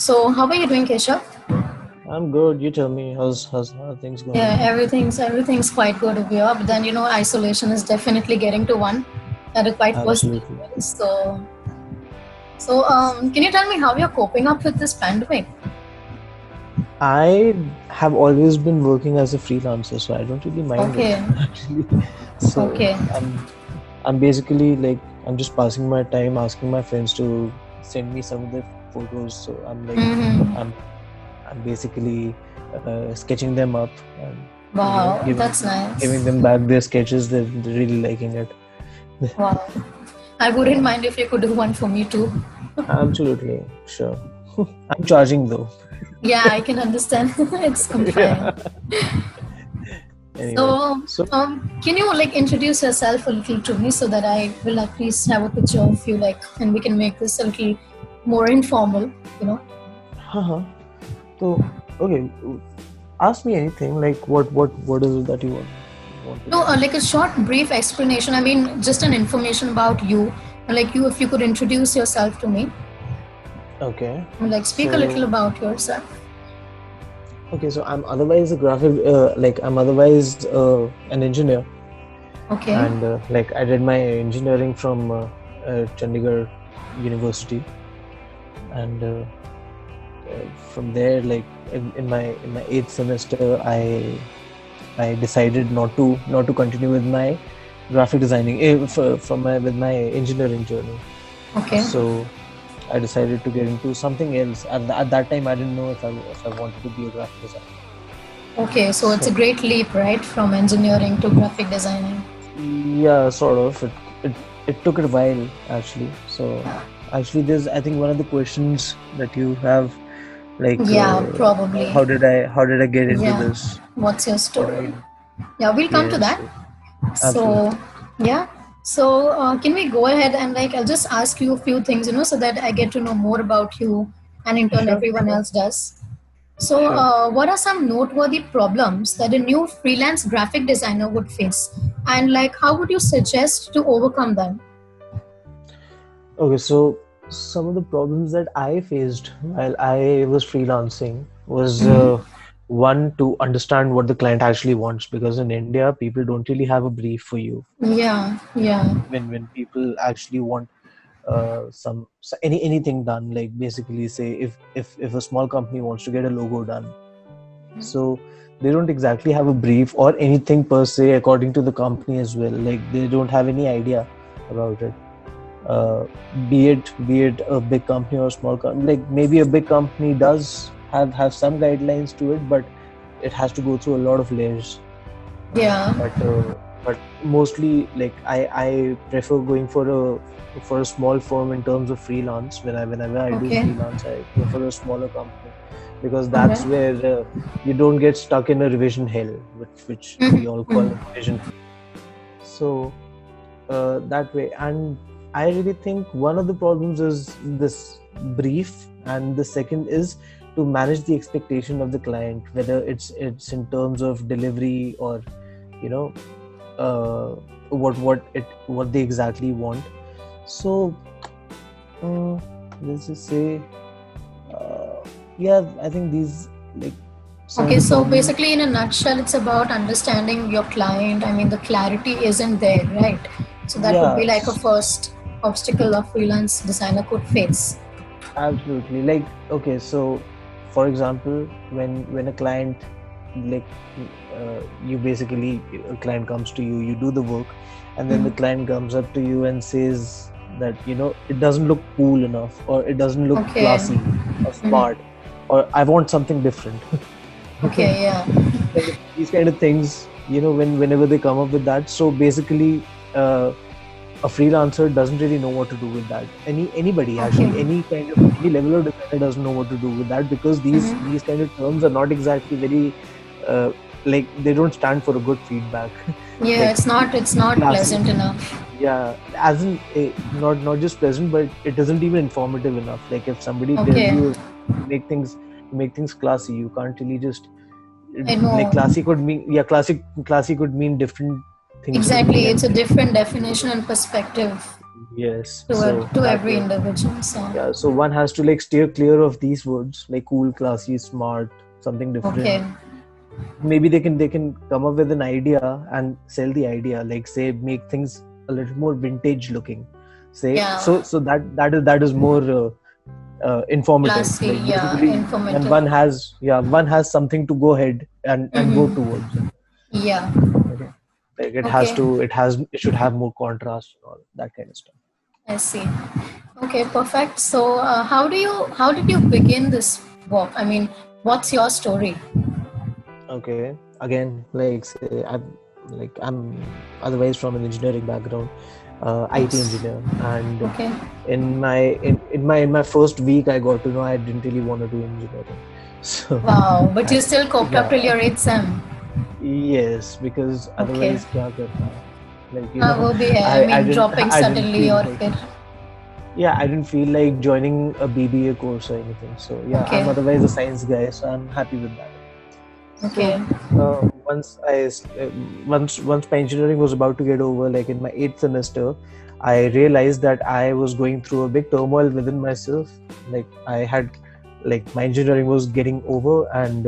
So, how are you doing, Keshav? I'm good. You tell me, how are things Yeah, going? everything's quite good over here. But then isolation is definitely getting to one at a quite personal Absolutely. level. So, can you tell me how you're coping up with this pandemic? I have always been working as a freelancer, so I don't really mind it Okay, actually. So okay. I'm basically like I'm just passing my time asking my friends to send me some of their photos. So Mm-hmm. I'm I'm basically sketching them up and Wow, that's giving nice. them back their sketches. They're really liking it. Wow. I wouldn't Yeah, mind if you could do one for me too. absolutely sure. I'm charging though. Yeah, I can understand. It's fine. Yeah. Anyway, So, so can you like introduce yourself a little to me so that I will at least have a picture of you, like, and we can make this a little more informal, you know? haha. So okay, ask me anything. Like what is it that you want to No, know? like a short, brief explanation. I mean, just an information about you. Like you, if you could introduce yourself to me, Okay. like speak a little So about yourself. so I'm otherwise a graphic I'm otherwise an engineer, Okay. and like I did my engineering from Chandigarh University, and from there, like in my eighth semester, I decided not to continue with my graphic designing from my with my engineering journey. Okay. So I decided to get into something else. At that time, I didn't know if I wanted to be a graphic designer. Okay. So it's a So great leap, right, from engineering to graphic designing. yeah, sort of. It took a while actually. So actually, there's I think one of the questions that you have, like Yeah, how probably. did I get into Yeah. this? What's your What story? made Yeah, we'll come to Yes, that. So, absolutely. yeah. So, can we go ahead and like I'll just ask you a few things, so that I get to know more about you, and in turn Sure, everyone sure, else does. So, sure. what are some noteworthy problems that a new freelance graphic designer would face, and like how would you suggest to overcome them? Okay, so some of the problems that I faced while I was freelancing was Mm-hmm. one, to understand what the client actually wants, because in India people don't really have a brief for you Yeah, yeah. when people actually want anything done. Like basically, say if a small company wants to get a logo done, so they don't exactly have a brief or anything per se according to the company as well. Like they don't have any idea about it. uh, be it a big company or a small company. Like maybe a big company does have some guidelines to it, but it has to go through a lot of layers. Yeah. But mostly, like I prefer going for a small firm in terms of freelance. Whenever I do Okay. freelance, I prefer a smaller company, because All that's right. where you don't get stuck in a revision hell, which we all call Mm-hmm. a revision. So that way. And I really think one of the problems is this brief, and the second is to manage the expectation of the client, whether it's in terms of delivery, or you know uh, what they exactly want. So let's just say, uh, yeah, I think these, like, some of Okay, the so problems. basically, in a nutshell, it's about understanding your client. I mean, the clarity isn't there, right? So that would be Yeah, like a first obstacle a freelance designer could face. absolutely. Like, okay, so for example, when a client, like, you basically, a client comes to you, you do the work, and then the Mm. client comes up to you and says that, it doesn't look cool enough, or it doesn't look Okay. classy or Mm. smart, or I want something different. Okay, yeah. These kind of things, whenever they come up with that. So basically, uh, a freelancer doesn't really know what to do with that. Anybody, Okay. actually, any level of designer doesn't know what to do with that, because these Mm-hmm. these kind of terms are not exactly very, uh, like, they don't stand for a good feedback. Yeah, Like it's not classy. pleasant enough. Yeah, as in, not just present, but it isn't even informative enough. Like if somebody tells Okay. you to make things classy, you can't really just, I like, know. classy could mean different things to Exactly. me, It's and a different definition and perspective. Yes. to So to that every way, individual. So yeah. So one has to like steer clear of these words like cool, classy, smart, something okay, different. Maybe they can come up with an idea and sell the idea, like say make things a little more vintage looking. Say yeah, so that is more informative. classy, Like yeah, basically, when informative. one has something to go ahead and go Mm-hmm. towards it. Yeah. Okay, like it has Okay, to it should have more contrast and all that kind of stuff. I see. Okay, perfect. So, how did you begin this work? I mean, what's your story? Okay, again, like say I'm otherwise from an engineering background, IT Yes. engineer, and Okay. in my first week I got to know I didn't really want to do engineering. So Wow. But I, you still coped up till yeah, your eighth sem. yes, because Okay. otherwise kya karna? Like वो भी है. I I mean, didn't dropping I didn't suddenly feel और like, फिर. yeah, I didn't feel like joining a BBA course or anything. So yeah, I'm Okay. otherwise a science guy, so I'm happy with that. Okay. So once my engineering was about to get over, like in my eighth semester, I realized that I was going through a big turmoil within myself. Like I had, like my engineering was getting over, and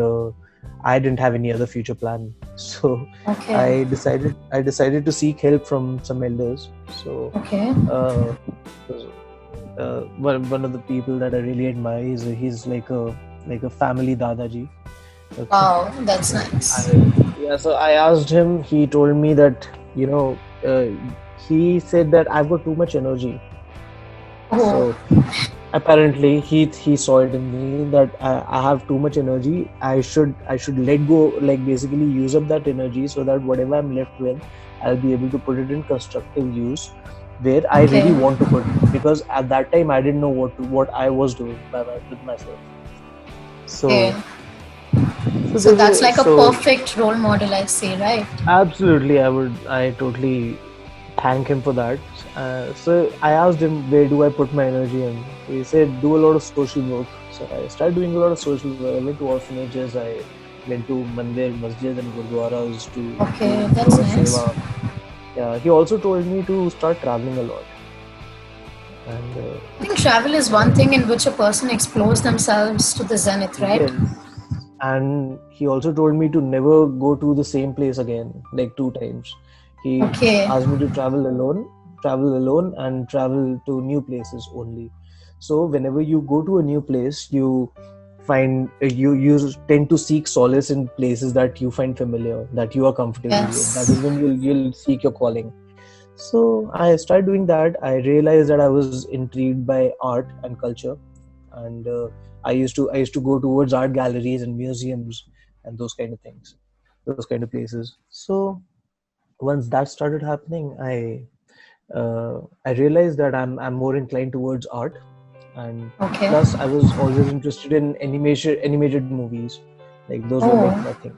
I didn't have any other future plan. So Okay. I decided to seek help from some elders. So Okay. uh, one of the people that I really admire is he's like a family dadaji. Okay. Wow. That's So nice. I asked him. He told me that uh, he said that I've got too much energy. Oh. So apparently he saw it in me that I have too much energy. I should let go, like basically use up that energy so that whatever I'm left with, I'll be able to put it in constructive use where I Okay. really want to put it. Because at that time I didn't know what I was doing with myself. Okay. So so So that's this like is a so. perfect role model, I see, right? Absolutely, I totally thank him for that. So I asked him, where do I put my energy in? He said, do a lot of social work. So I started doing a lot of social work. I went to orphanages, I went to mandir, masjid, and gurdwaras to do Okay. a That's lot of nice. seva. Yeah, he also told me to start traveling a lot. And I think travel is one thing in which a person explores themselves to the zenith, right? yes, and he also told me to never go to the same place again, like 2 times. He Okay. asked me to travel alone and travel to new places only. So whenever you go to a new place, you tend to seek solace in places that you find familiar, that you are comfortable with. That is Yes. when you'll seek your calling. So I started doing that. I realized that I was intrigued by art and culture, and I used to go towards art galleries and museums and those kind of things, those kind of places. So once that started happening, I realized that I'm more inclined towards art, and Okay. plus I was always interested in animated movies. Like those were like my Oh, thing.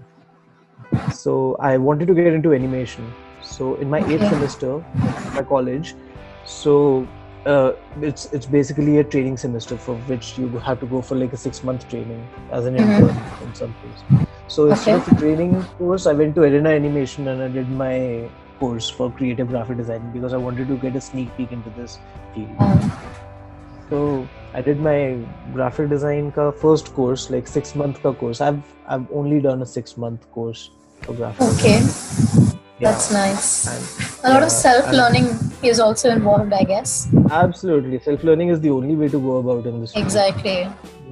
So I wanted to get into animation. So in my eighth okay. semester in my college, so it's basically a training semester for which you have to go for like a 6 month training as an intern Mm-hmm. in some place. So instead Okay. of a training course, I went to Arena Animation and I did my course for creative graphic design because I wanted to get a sneak peek into this field. Um, So I did my graphic design ka first course, like 6 month ka course. I've only done a 6 month course for graphic okay. design. That's Yeah, nice. and A lot of yeah, and self-learning is also involved, I guess. absolutely, self-learning is the only way to go about in this field. Exactly.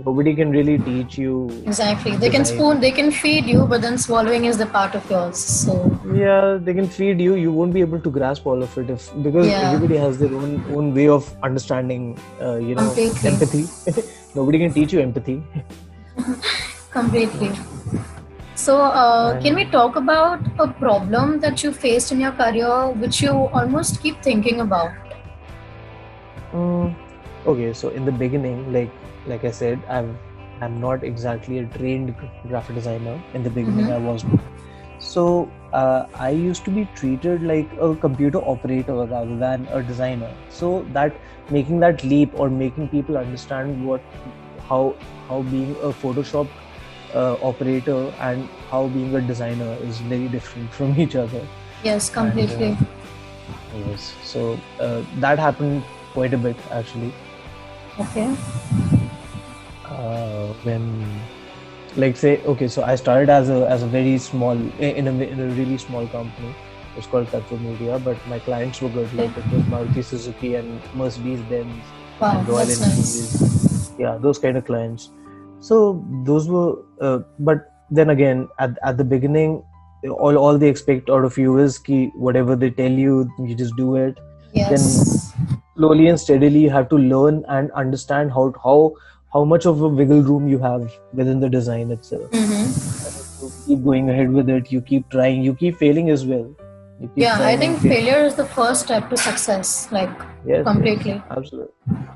Nobody can really teach you Exactly. They can design. spoon, they can feed you, but then swallowing is the part of yours. So, Yeah, they can feed you. You won't be able to grasp all of it if because yeah, everybody has their own way of understanding. completely. Empathy. Nobody can teach you empathy. Completely. So, can we And talk about a problem that you faced in your career which you almost keep thinking about? mm, okay, so in the beginning, like I said, I'm not exactly a trained graphic designer. In the beginning, I Mm-hmm. wasn't. So I used to be treated like a computer operator rather than a designer. So that making that leap or making people understand how how being a Photoshop operator and how being a designer is very different from each other. Yes, And completely. Yes. So that happened quite a bit actually. Okay. When, like, say, okay, so I started as a very small, in a really small company. It's called Tatva Media, but my clients were good. Okay. Like, it was Maruti Suzuki and Mercedes Benz Wow, and Royal that's Enfield. nice. Yeah, those kind of clients. So those were, but then again, at the beginning, all they expect out of you is ki whatever they tell you, you just do it. Then Yes. slowly and steadily, you have to learn and understand how much of a wiggle room you have within the design itself. Mm-hmm. And you keep going ahead with it. You keep trying. You keep failing as well. You keep Yeah, I trying and think failing. failure is the first step to success, like Yes, yes, completely. absolutely.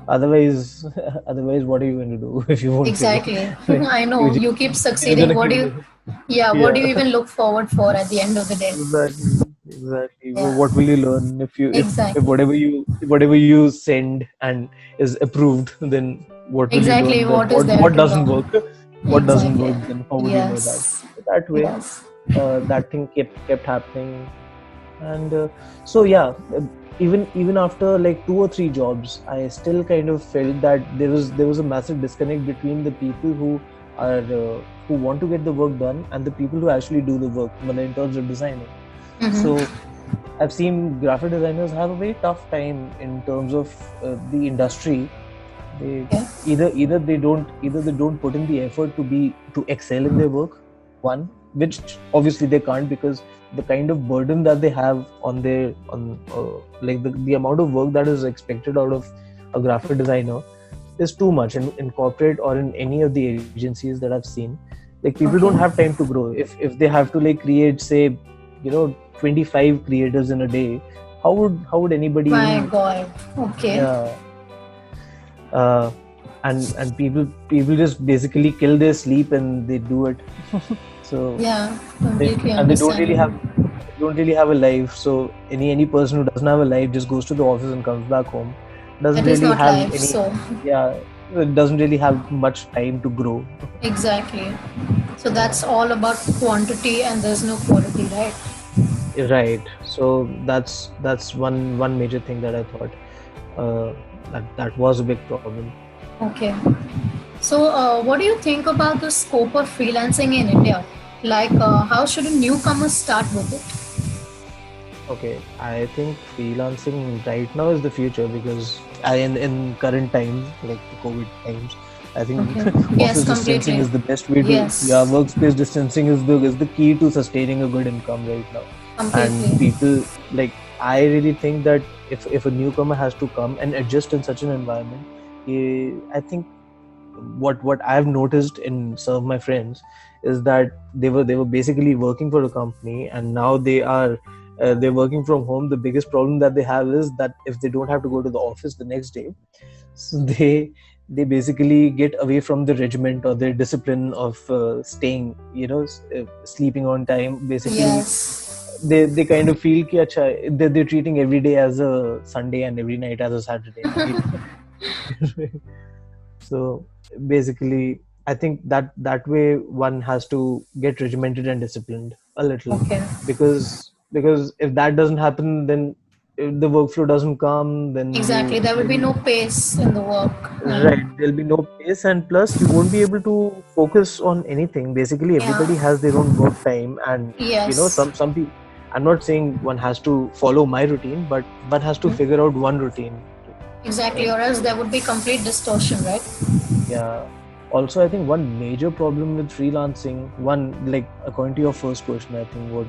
Otherwise, otherwise, what are you going to do if you won't fail? Exactly. Like, I you know just, you keep you're succeeding. gonna What do keep you, doing. yeah, what do Yeah, you even look forward for at the end of the day? exactly, exactly. Yeah, What will you learn if you if exactly. whatever you send and is approved, then what will you Exactly. learn? Then What is what there to doesn't learn? work? What doesn't Exactly. work? Then how would you know that? Yes. So that way, Yes. that thing kept happening. And so yeah, even after like 2 or 3 jobs, I still kind of felt that there was a massive disconnect between the people are who want to get the work done and the people who actually do the work, in terms of designing. So Mm-hmm. I've seen graphic designers have a very tough time in terms of the industry. They Okay. either they don't put in the effort to excel in their work. One, which obviously they can't, because the kind of burden that they have on their on like the amount of work that is expected out of a graphic designer is too much in corporate or in any of the agencies that I've seen. Like, people don't Okay. have time to grow. If they have to like create, say, 25 creators in a day, how would anybody My even, God. Okay. yeah, uh, and people just basically kill their sleep and they do it. So Yeah, they completely and they don't really have understandable. they don't really have a life. So any person who doesn't have a life just goes to the office and comes back home, doesn't That is really not have life. any, So, yeah, it doesn't really have much time to grow. exactly. So Yeah, that's all about quantity and there's no quality, right? right. So that's one major thing that I thought, uh, that was a big problem. Okay. So, what do you think about the scope of freelancing in India? Like, how should a newcomer start with it? Okay, I think freelancing right now is the future, because in current times, like the COVID times, I think Okay. office Yes, distancing completely. is the best way to, yeah, Yes, workspace distancing is the key to sustaining a good income right now. And completely. people, like, I really think that if a newcomer has to come and adjust in such an environment, I think what I've noticed in some of my friends is that they were basically working for a company, and now they're working from home. The biggest problem that they have is that if they don't have to go to the office the next day, so they basically get away from the regiment or their discipline of staying, sleeping on time. Basically, Yes. they kind of feel ki acha, they're treating every day as a Sunday and every night as a Saturday. So basically, I think that way one has to get regimented and disciplined a little, Okay. because if that doesn't happen, then if the workflow doesn't come, then Exactly. There will be no pace in the work. right, And there'll be no pace, and plus you won't be able to focus on anything. Basically, yeah. everybody has their own work time, and Yes. some people. I'm not saying one has to follow my routine, but one has to figure out one routine. Exactly. Uh, Or else there would be complete distortion, right? Yeah. Also, I think one major problem with freelancing, like according to your first question, I think what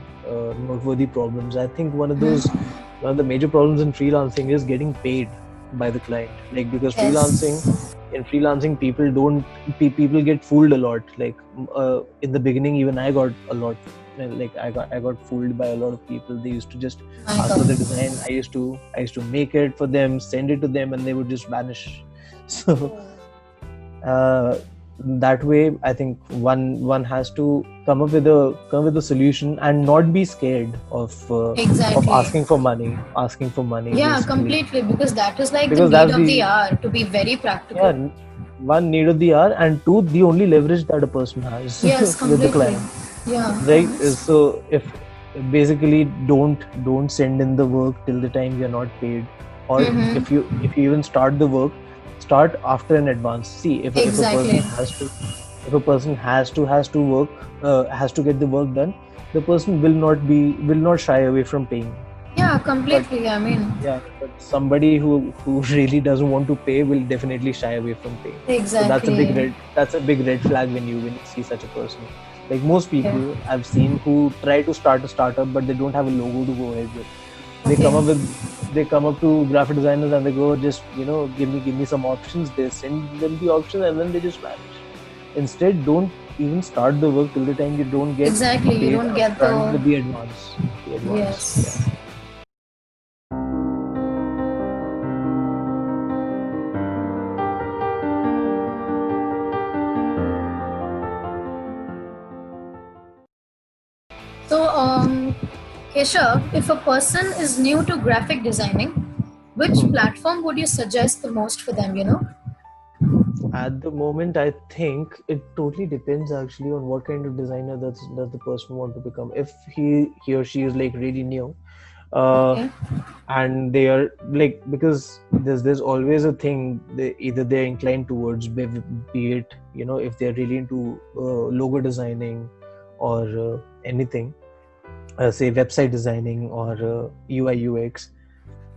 noteworthy problems. I think one of the major problems in freelancing is getting paid by the client. Like, because Yes. freelancing, people get fooled a lot. Like, in the beginning, even I got a lot. Like, I got fooled by a lot of people. They used to just My ask for the God. design. I used to make it for them, send it to them, and they would just vanish. So uh, that way, I think one has to come up with a solution and not be scared of Exactly. asking for money Yeah, basically, completely. Because that is like the because need that's of the the, hour to be very yeah, practical. one, need of the hour, and two, the only leverage that a person has Yes, with the completely. client, Yeah. right? So basically don't send in the work till the time you're not paid, or Mm-hmm. if you even start the work, start after in advance. See, if a Exactly. person has to, if a person has to work, has to get the work done, the person will not shy away from paying. Yeah, But completely. I mean, yeah, but somebody who really doesn't want to pay will definitely shy away from paying. So exactly. that's a big red flag when you see such a person. Like most Yeah. people I've seen who try to start a startup but they don't have a logo to go ahead with. They Okay. come up with they come up to graphic designers and they go, just give me some options. They send them the options and then they just vanish. Instead, don't even start the work till the time you don't get Exactly. You paid don't get upfront the. with the advance. The advance, yeah. Yes. So, Keshav, if a person is new to graphic designing, which Hmm. platform would you suggest the most for them? You know? At the moment, I think it totally depends actually on what kind of designer does the person want to become. If he or she is like really new, uh, Okay. and they are like, because there's always a thing, either they're inclined towards, be it if they're really into logo designing, or anything, say website designing or UI UX.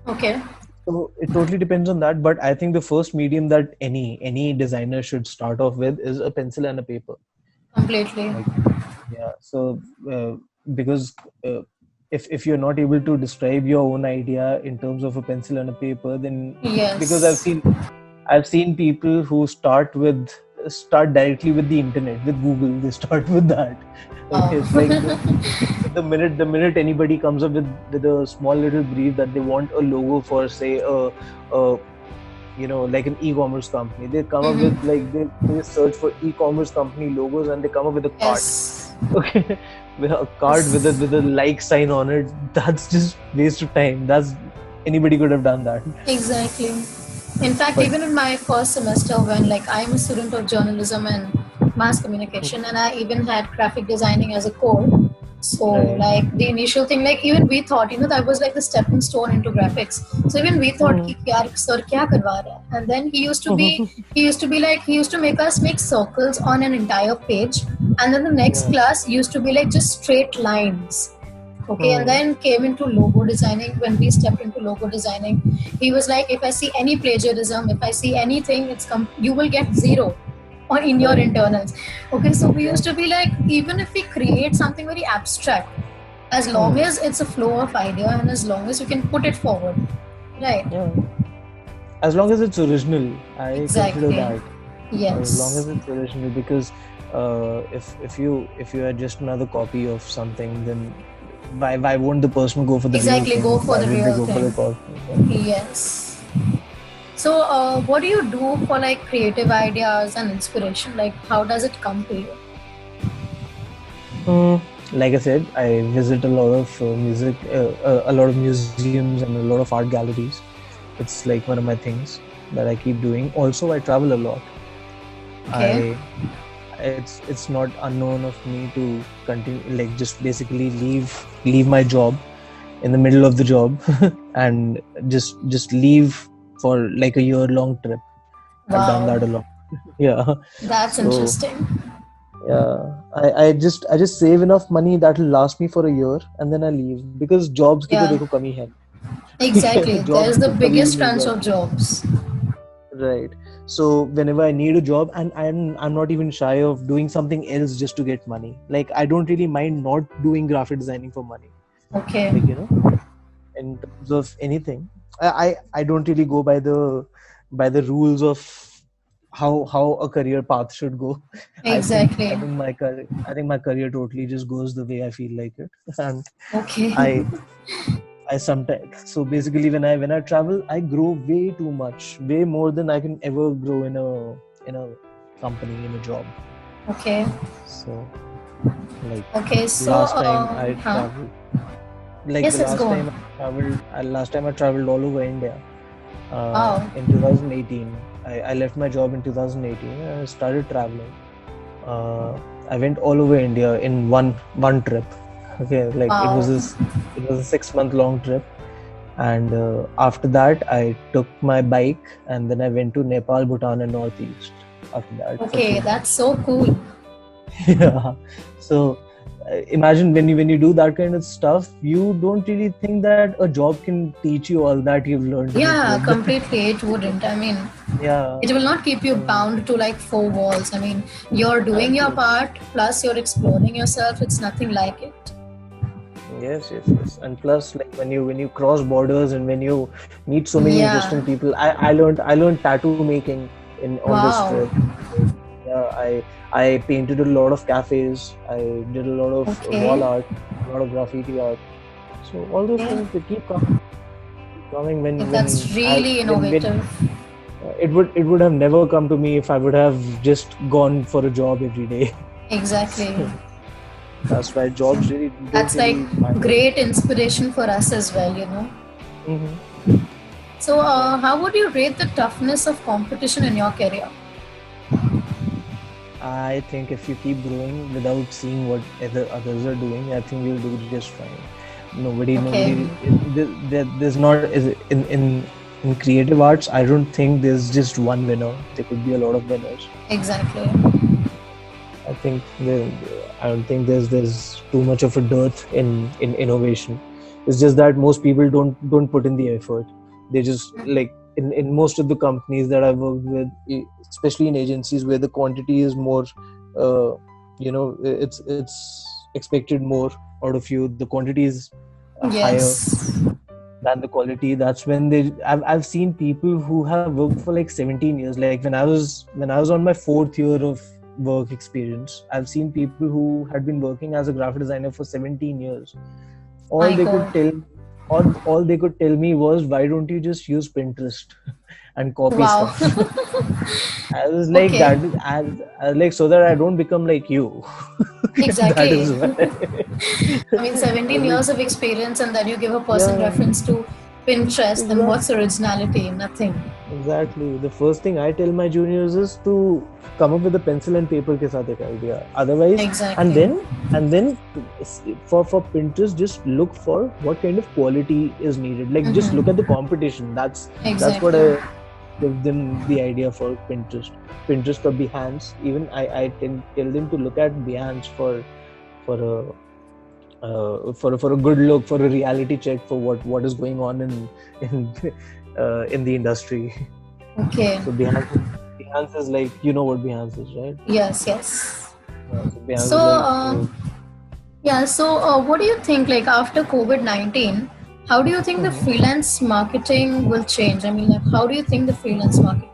Okay. So it totally depends on that, but I think the first medium that any designer should start off with is a pencil and a paper. Completely. Like, yeah. So because if you're not able to describe your own idea in terms of a pencil and a paper, then, because Yes. I've seen people who start directly with the internet, with Google. They start with that. Okay, it's like Oh. the minute anybody comes up with a small little brief that they want a logo for, say, a like an e-commerce company, they come up with, Mm-hmm. like, they just search for e-commerce company logos and they come up with a cart. Yes. Okay, with a cart Yes. with a like sign on it. That's just waste of time. That's Anybody could have done that. Exactly. In fact, But even in my first semester, when like I'm a student of journalism and mass communication, and I even had graphic designing as a core. So right. like the initial thing, like even we thought, that was like the stepping stone into graphics. So even we thought, Hmm. कि यार sir क्या करवा रहा है? And then he used to make us make circles on an entire page, and then the next Yeah. class used to be like just straight lines. Okay, and Hmm. then came into logo designing. When we stepped into logo designing, he was like, if I see any plagiarism, if I see anything, you will get zero on in your Right. internals. Okay, so we Yeah. used to be like, even if we create something very abstract, as long Hmm. as it's a flow of idea and as long as you can put it forward, right? Yeah. As long as it's original, I consider Exactly. that. As long Yes. as it's original, because if you are just another copy of something, then why won't the person go for the real Exactly. thing? Go for Why the would they real go for thing. the copy? Yeah. Yes. So, what do you do for like creative ideas and inspiration? Like, how does it come to you? Like I said, I visit a lot of a lot of museums and a lot of art galleries. It's like one of my things that I keep doing. Also, I travel a lot. Okay. I it's not unknown of me to continue, like, just basically leave my job in the middle of the job and just leave for like a year long trip. I've done Wow. that a lot. Yeah. That's So interesting. yeah, I just save enough money that will last me for a year and then I leave, because jobs की तो Yeah. देखो कमी है. Exactly. Jobs There's the तो कभी भी biggest mill crunch of जाती है. jobs. Right. So whenever I need a job, and I'm not even shy of doing something else just to get money. Like, I don't really mind not doing graphic designing for money. Okay. Like, in terms of anything, I don't really go by the rules of how a career path should go. I Exactly. think my career totally just goes the way I feel like it. And Okay. I I sometimes, so basically, when I travel, I grow way too much, way more than I can ever grow in a company, in a job. Okay. So, like, Okay. So, last time I huh? traveled, like Yes, the yes, go on. last time I traveled all over India. Wow. In 2018, I left my job in 2018 and I started traveling. I went all over India in one trip. Okay, like Wow. it was a 6 month long trip, and after that I took my bike and then I went to Nepal, Bhutan, and Northeast. After that, for Okay, 3 months. that's so cool. Yeah. So imagine when you do that kind of stuff, you don't really think that a job can teach you all that you've learned in a Yeah, trip. completely. It wouldn't. I mean, Yeah. it will not keep you And bound to like four walls. I mean, you're doing your absolutely. part, plus you're exploring yourself. It's nothing like it. Yes, yes, yes. And plus, like when you cross borders and when you meet so many Yeah. interesting people, I learned tattoo making in on this Wow. trip. Yeah, I painted a lot of cafes. I did a lot of wall Okay. art, a lot of graffiti art. So all those Yeah. things they keep coming That's really when innovative. it would have never come to me if I would have just gone for a job every day. Exactly. So that's why jobs really don't That's like really matter. great inspiration for us as well, you know. Hmm. So, Yeah. how would you rate the toughness of competition in your career? I think if you keep growing without seeing what others are doing, I think we'll do just fine. Okay. Nobody. There's not in creative arts. I don't think there's just one winner. There could be a lot of winners. Exactly. I think I don't think there's too much of a dearth in innovation. It's just that most people don't put in the effort. They just like in most of the companies that I've worked with, especially in agencies where the quantity is more, uh, it's expected more out of you. The quantity is higher Yes. than the quality. That's when I've seen people who have worked for like 17 years. Like when I was on my 4th year of work experience, I've seen people who had been working as a graphic designer for 17 years. all My they could God. tell all they could tell me was, why don't you just use Pinterest and copy Wow. stuff? I was like Okay. that. I was like, so that I don't become like you. That Exactly. is why. I mean, I 17 was like, years of experience, and then you give a person yeah, reference to Pinterest, then what's exactly. originality? Nothing. Exactly. The first thing I tell my juniors is to come up with a pencil and paper ke saath ek idea. Otherwise, and Exactly. then and then for Pinterest, just look for what kind of quality is needed. Like just look at the competition. That's what Exactly. I give them the idea for Pinterest. Pinterest or Behance. Even I tell them to look at Behance for a for a good look, for a reality check for what is going on in the industry. Okay. So Behance is like, you know what Behance is, right? Yes, yes. Yeah, so Behance So, is like yeah, so what do you think, like after COVID-19, how do you think the mhm. freelance marketing will change? I mean, like, how do you think the freelance market?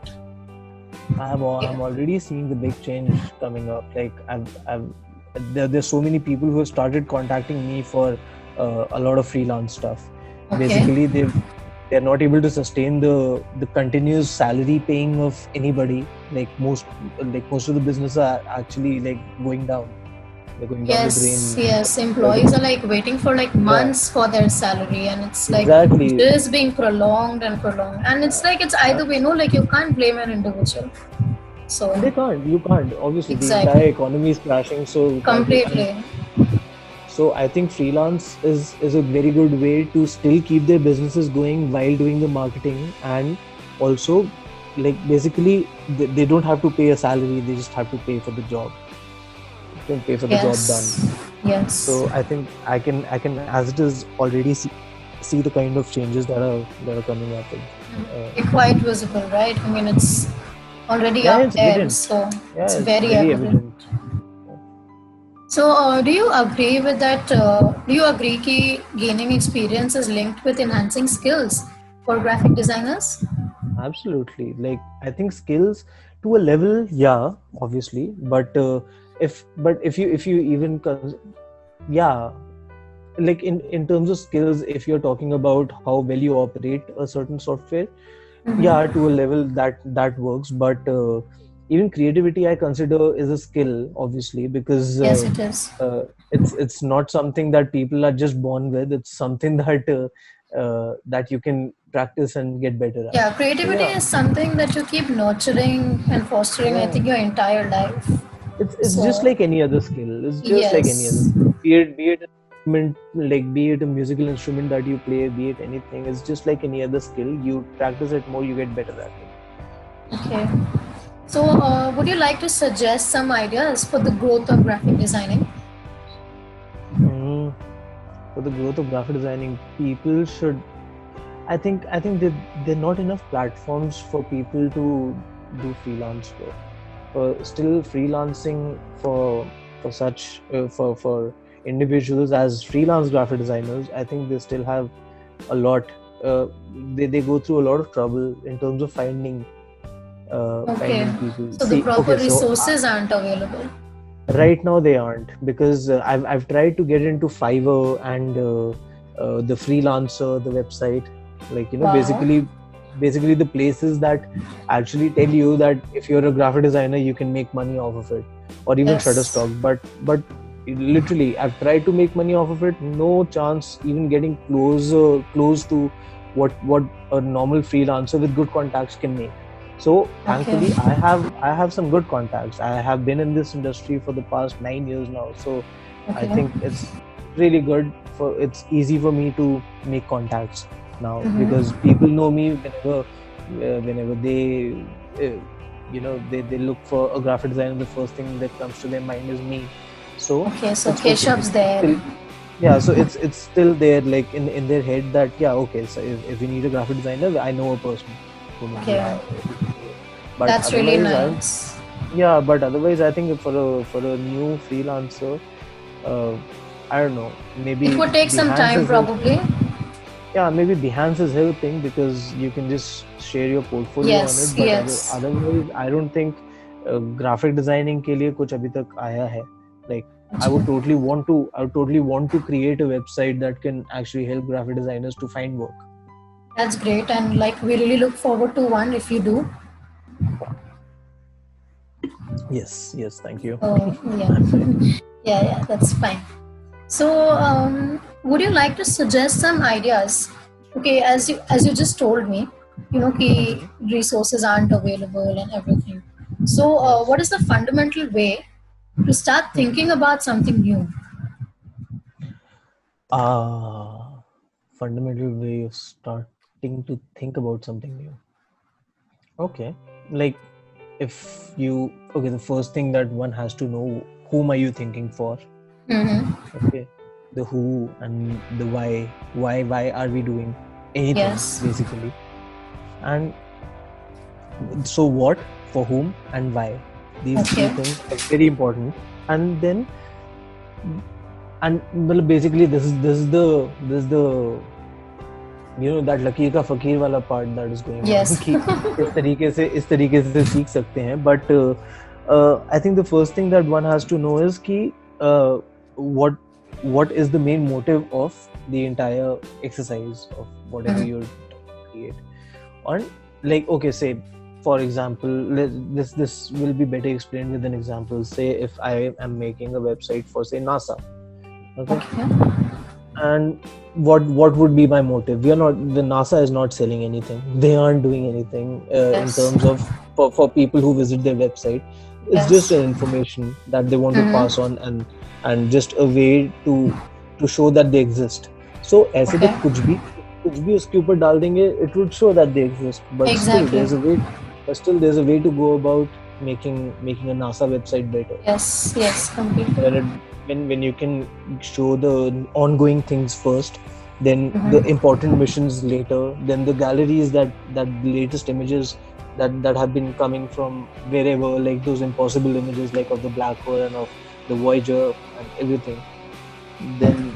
I'm already seeing the big change coming up. Like there's so many people who have started contacting me for a lot of freelance stuff. Okay. Basically, they're not able to sustain the continuous salary paying of anybody. Most of the businesses are actually like going down. They're going down the Yes, drain. yes. Like, Employees are like waiting for like yeah, months for their salary, and it's like exactly. this being prolonged and prolonged. And it's like it's either way, no, like you can't blame an individual. So, They can't. You can't. Obviously, the entire exactly. economy is crashing. So you can't. And Completely. so I think freelance is a very good way to still keep their businesses going while doing the marketing, and also like basically they don't have to pay a salary. They just have to pay for the job. They can pay for the job done. Yes. Yes. So I think I can as it is already see the kind of changes that are coming up. It's quite visible, right? I mean, it's already Yeah, up it's there, evident. so Yeah, it's it's very very evident. evident. So, do you agree with that? Do you agree that gaining experience is linked with enhancing skills for graphic designers? Absolutely. Like I think skills to a level, yeah, obviously, but if you even yeah, like in terms of skills, if you're talking about how well you operate a certain software, yeah, Mm-hmm. to a level that works. But even creativity I consider is a skill, obviously, because Yes, it is. it's not something that people are just born with. It's something that you can practice and get better at. Yeah, So creativity yeah, is something that you keep nurturing and fostering, I yeah, think, your entire life. it's just So, like any other skill. It's just like any other yes. skill. Be it instrument, like be it a musical instrument that you play, be it anything, it's just like any other skill. You practice it more, you get better at it. Okay. So, would you like to suggest some ideas for the growth of graphic designing? For the growth of graphic designing, people should. I think that there are not enough platforms for people to do freelance work. Still freelancing for such for individuals as freelance graphic designers, I think they still have a lot. They go through a lot of trouble in terms of finding Okay. finding people. So the proper resources aren't available. Right now they aren't, because I've tried to get into Fiverr and the Freelancer, the website, like Wow. basically the places that actually tell you that if you're a graphic designer you can make money off of it, or even Yes. Shutterstock. But literally I've tried to make money off of it, no chance even getting close to what a normal freelancer with good contacts can make. So thankfully, Okay. I have some good contacts. I have been in this industry for the past 9 years now, so I Okay. think it's really good. It's easy for me to make contacts now, Mhm. because people know me whenever they they look for a graphic designer. The first thing that comes to their mind is me. So Okay. So it's okay. Keshav's there. Still, yeah, so it's still there, like in their head, that yeah, okay, so if you need a graphic designer, I know a person who knows Okay. it. But That's really otherwise, nice. yeah, but otherwise I think for a new freelancer, I don't know, maybe It would take some Behance time, is help- probably. yeah, maybe Behance is helping, because you can just share your portfolio Yes, on it. But yes. otherwise, I don't think graphic designing के लिए कुछ अभी तक आया है. Like I would totally want to create a website that can actually help graphic designers to find work. That's great, and like we really look forward to one if you do. Yes, thank you. Yeah. yeah, that's fine. So, would you like to suggest some ideas? Okay, as you just told me, ki resources aren't available and everything. So, Yes. what is the fundamental way to start thinking about something new? Fundamental way of starting to think about something new. Okay, like the first thing that one has to know, whom are you thinking for? Mm-hmm. Okay, the who and the why. Why are we doing anything? Yes. Basically, and so what, for whom, and why. These Okay. three things are very important. And then, and well, basically this is the that लकीर का फकीर वाला part that is going Yes. on, कि इस तरीके से सीख सकते हैं. But I think the first thing that one has to know is कि what is the main motive of the entire exercise of whatever you're trying to create. And like, okay, say for example, this will be better explained with an example. Say if I am making a website for, say, NASA. Okay. And what would be my motive? The NASA is not selling anything. They aren't doing anything in terms of for people who visit their website. It's just an information that they want to pass on, and just a way to show that they exist. So ऐसे तो कुछ भी उसके ऊपर डाल देंगे, it would show that they exist. But Exactly. still there's a way to go about making a NASA website better. Yes, completely. When you can show the ongoing things first, then the important missions later, then the galleries that the latest images that have been coming from wherever, like those impossible images, like of the black hole and of the Voyager and everything, then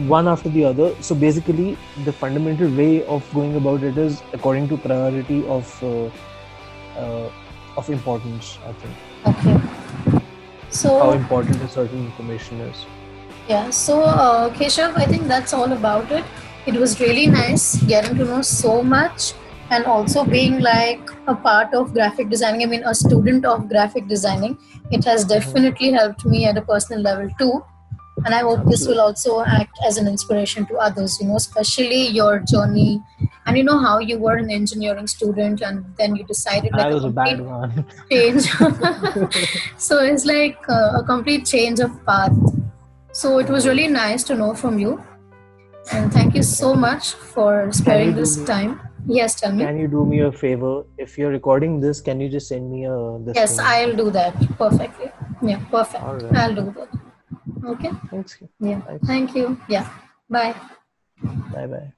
one after the other. So basically the fundamental way of going about it is according to priority of importance, I think. Okay. So how important a certain information is. Yeah, so Keshav, I think that's all about it. It was really nice getting to know so much, and also being like a part of graphic designing. I mean, a student of graphic designing. It has definitely helped me at a personal level too. And I hope this will also act as an inspiration to others, especially your journey, and how you were an engineering student and then you decided like I was a bad one. Change. So it's like a complete change of path. So it was really nice to know from you. And thank you so much for sparing this time. Yes, tell me. Can you do me a favor? If you're recording this, can you just send me this Yes, thing? I'll do that perfectly. Yeah, perfect. All right. I'll do that. Okay. Thanks. Yeah. Thanks. Thank you. Yeah. Bye. Bye bye.